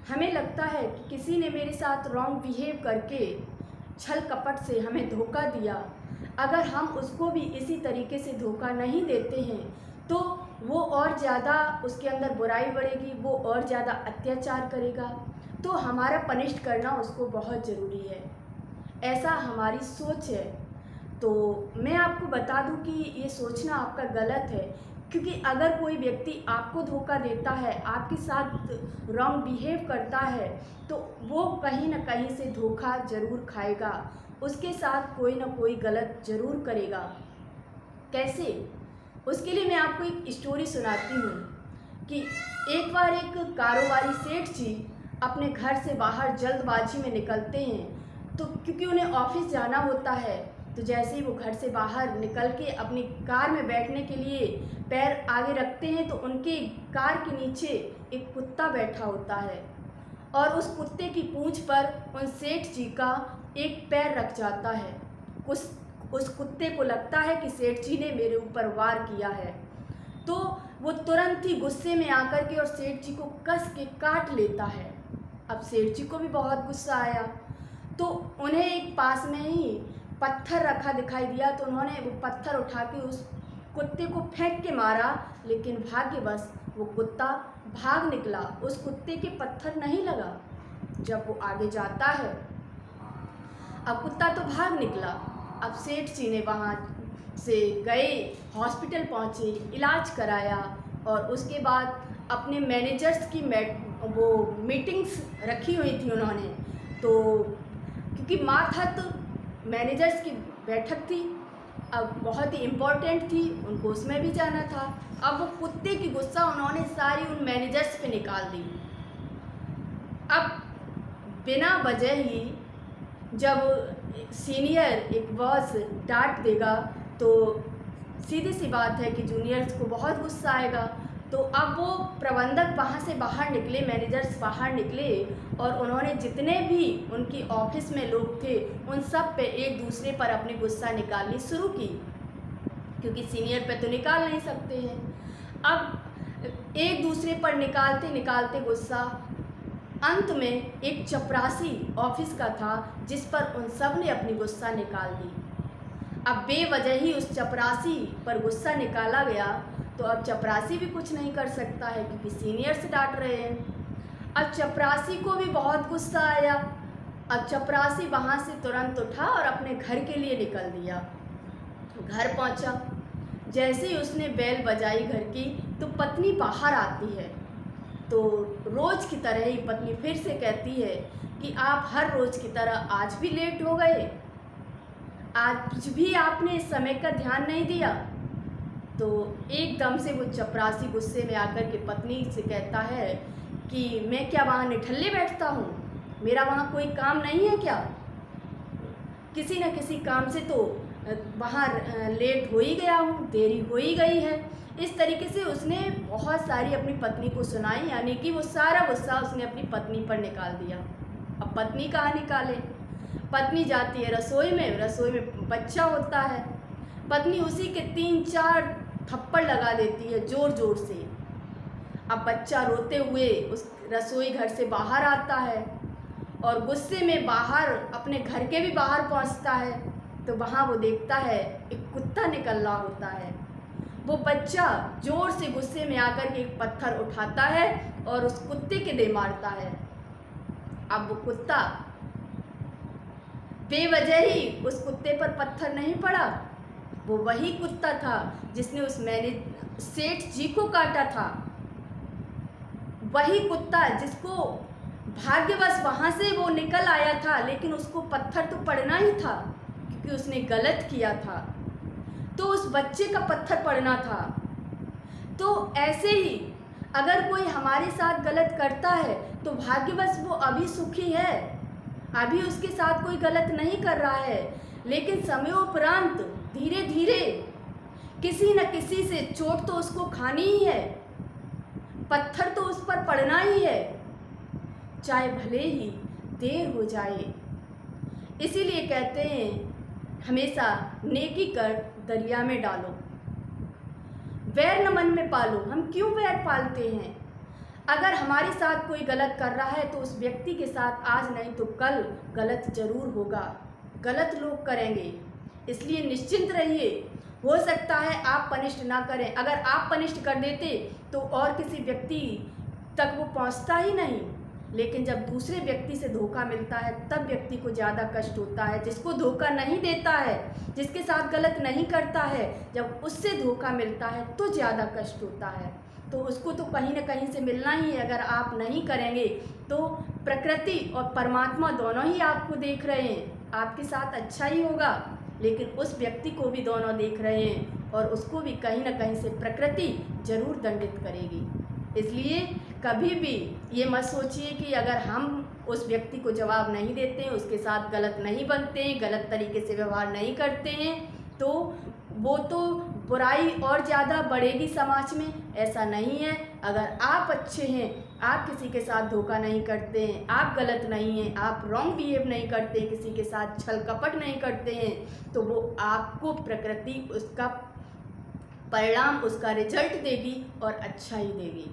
हमें लगता है कि किसी ने मेरे साथ रॉन्ग बिहेव करके छल कपट से हमें धोखा दिया, अगर हम उसको भी इसी तरीके से धोखा नहीं देते हैं तो वो और ज़्यादा उसके अंदर बुराई बढ़ेगी, वो और ज़्यादा अत्याचार करेगा। तो हमारा पनिश करना उसको बहुत ज़रूरी है, ऐसा हमारी सोच है। तो मैं आपको बता दूं कि ये सोचना आपका गलत है, क्योंकि अगर कोई व्यक्ति आपको धोखा देता है, आपके साथ रॉन्ग बिहेव करता है, तो वो कहीं ना कहीं से धोखा ज़रूर खाएगा, उसके साथ कोई ना कोई गलत ज़रूर करेगा। कैसे? उसके लिए मैं आपको एक स्टोरी सुनाती हूँ कि एक बार एक कारोबारी सेठ जी अपने घर से बाहर जल्दबाजी में निकलते हैं। तो क्योंकि उन्हें ऑफिस जाना होता है, तो जैसे ही वो घर से बाहर निकल के अपनी कार में बैठने के लिए पैर आगे रखते हैं तो उनके कार के नीचे एक कुत्ता बैठा होता है और उस कुत्ते की पूंछ पर उन सेठ जी का एक पैर रख जाता है। उस कुत्ते को लगता है कि सेठ जी ने मेरे ऊपर वार किया है, तो वो तुरंत ही गुस्से में आकर के और सेठ जी को कस के काट लेता है। अब सेठ जी को भी बहुत गुस्सा आया, तो उन्हें एक पास में ही पत्थर रखा दिखाई दिया, तो उन्होंने वो पत्थर उठा के उस कुत्ते को फेंक के मारा, लेकिन भाग्यवश वो कुत्ता भाग निकला, उस कुत्ते के पत्थर नहीं लगा। जब वो आगे जाता है, अब कुत्ता तो भाग निकला। अब सेठ जी ने वहाँ से गए, हॉस्पिटल पहुँचे, इलाज कराया और उसके बाद अपने मैनेजर्स की वो मीटिंग्स रखी हुई थी उन्होंने। तो क्योंकि मातहत मैनेजर्स की बैठक थी, अब बहुत ही इम्पोर्टेंट थी, उनको उसमें भी जाना था। अब वो कुत्ते की गुस्सा उन्होंने सारी उन मैनेजर्स पे निकाल दी। अब बिना वजह ही जब सीनियर एक बॉस डांट देगा तो सीधी सी बात है कि जूनियर्स को बहुत गुस्सा आएगा। तो अब वो प्रबंधक वहाँ से बाहर निकले, मैनेजर्स बाहर निकले और उन्होंने जितने भी उनकी ऑफिस में लोग थे उन सब पे एक दूसरे पर अपनी गुस्सा निकालनी शुरू की, क्योंकि सीनियर पे तो निकाल नहीं सकते हैं। अब एक दूसरे पर निकालते निकालते गुस्सा अंत में एक चपरासी ऑफिस का था जिस पर उन सब ने अपनी गुस्सा निकाल दी। अब बेवजह ही उस चपरासी पर गुस्सा निकाला गया, तो अब चपरासी भी कुछ नहीं कर सकता है क्योंकि सीनियर्स डांट रहे हैं। अब चपरासी को भी बहुत गुस्सा आया। अब चपरासी वहाँ से तुरंत उठा और अपने घर के लिए निकल दिया। घर पहुँचा, जैसे ही उसने बेल बजाई घर की तो पत्नी बाहर आती है। तो रोज़ की तरह ही पत्नी फिर से कहती है कि आप हर रोज़ की तरह आज भी लेट हो गए, आज भी आपने समय का ध्यान नहीं दिया। तो एकदम से वो चपरासी गुस्से में आकर के पत्नी से कहता है कि मैं क्या वहाँ निठल्ले बैठता हूँ, मेरा वहाँ कोई काम नहीं है क्या? किसी न किसी काम से तो वहाँ लेट हो ही गया हूँ, देरी हो ही गई है। इस तरीके से उसने बहुत सारी अपनी पत्नी को सुनाई, यानी कि वो सारा गुस्सा उसने अपनी पत्नी पर निकाल दिया। अब पत्नी कहाँ निकाले? पत्नी जाती है रसोई में बच्चा होता है, पत्नी उसी के 3-4 थप्पड़ लगा देती है ज़ोर ज़ोर से। अब बच्चा रोते हुए उस रसोई घर से बाहर आता है और गुस्से में बाहर अपने घर के भी बाहर पहुंचता है, तो वहाँ वो देखता है एक कुत्ता निकल रहा होता है। वो बच्चा ज़ोर से गुस्से में आकर के एक पत्थर उठाता है और उस कुत्ते के दे मारता है। अब वो कुत्ता बेवजह ही उस कुत्ते पर पत्थर नहीं पड़ा, वो वही कुत्ता था जिसने उस सेठ जी को काटा था। वही कुत्ता जिसको भाग्यवश वहाँ से वो निकल आया था, लेकिन उसको पत्थर तो पड़ना ही था क्योंकि उसने गलत किया था, तो उस बच्चे का पत्थर पड़ना था। तो ऐसे ही अगर कोई हमारे साथ गलत करता है तो भाग्यवश वो अभी सुखी है, अभी उसके साथ कोई गलत नहीं कर रहा है, लेकिन समयोपरांत धीरे धीरे किसी न किसी से चोट तो उसको खानी ही है, पत्थर तो उस पर पड़ना ही है, चाहे भले ही देर हो जाए। इसीलिए कहते हैं हमेशा नेकी कर दरिया में डालो, वैर न मन में पालो। हम क्यों वैर पालते हैं? अगर हमारे साथ कोई गलत कर रहा है तो उस व्यक्ति के साथ आज नहीं तो कल गलत ज़रूर होगा, गलत लोग करेंगे। इसलिए निश्चिंत रहिए। हो सकता है आप पनिष्ड ना करें, अगर आप पनिष्ड कर देते तो और किसी व्यक्ति तक वो पहुंचता ही नहीं। लेकिन जब दूसरे व्यक्ति से धोखा मिलता है तब व्यक्ति को ज़्यादा कष्ट होता है। जिसको धोखा नहीं देता है, जिसके साथ गलत नहीं करता है, जब उससे धोखा मिलता है तो ज़्यादा कष्ट होता है। तो उसको तो कहीं ना कहीं से मिलना ही है। अगर आप नहीं करेंगे तो प्रकृति और परमात्मा दोनों ही आपको देख रहे हैं, आपके साथ अच्छा ही होगा, लेकिन उस व्यक्ति को भी दोनों देख रहे हैं और उसको भी कहीं ना कहीं से प्रकृति ज़रूर दंडित करेगी। इसलिए कभी भी ये मत सोचिए कि अगर हम उस व्यक्ति को जवाब नहीं देते हैं, उसके साथ गलत नहीं बनते हैं, गलत तरीके से व्यवहार नहीं करते हैं तो वो तो बुराई और ज़्यादा बढ़ेगी समाज में। ऐसा नहीं है। अगर आप अच्छे हैं, आप किसी के साथ धोखा नहीं करते हैं, आप गलत नहीं हैं, आप रॉन्ग बिहेव नहीं करते, किसी के साथ छल कपट नहीं करते हैं, तो वो आपको प्रकृति उसका परिणाम, उसका रिजल्ट देगी और अच्छा ही देगी।